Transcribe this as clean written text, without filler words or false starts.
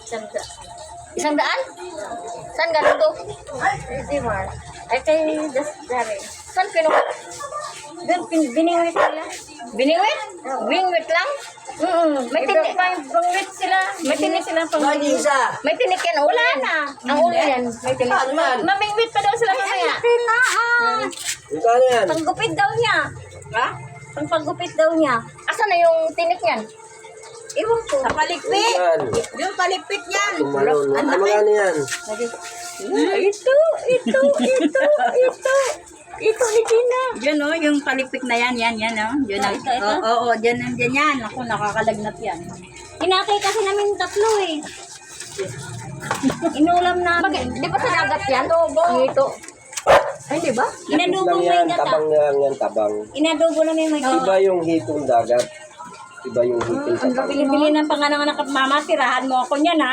100? Saan galing to? Ay, kay Dari. Saan kinuha? Doon, biningwit nila. Biniwit? Wingwit lang? May tinik. Bangwit sila. May tinik sila pang May tinik yan. Wala na. Ang ulo yan. May tinik. Mamingwit pa daw sila mamaya. Magkano yan? Panggupit daw niya. Ha? Pagpagupit daw niya. Asan na yung tinik niyan? Ewan ko. Sa palikpit. Yan. Yung palikpit niyan. Tumalon. Ano magkano yan? Ito. Ito, hindi na. Yun o, yung palikpik na yan, yan o. Yun o. Oo, dyan yan. Ako, nakakalagnat yan. Inakay kasi namin tatlo eh. Inulam namin. Di ba sa dagat yan? Ang ito. Ay, di ba? Inadubo Lang mo yan, yung gata. tabang lang yan, tabang. Inadubo lang yung may Iba yung hitong dagat. Iba yung hitong tabang. Bili-bili ng pangalan ng mama, tirahan mo ako niyan ha.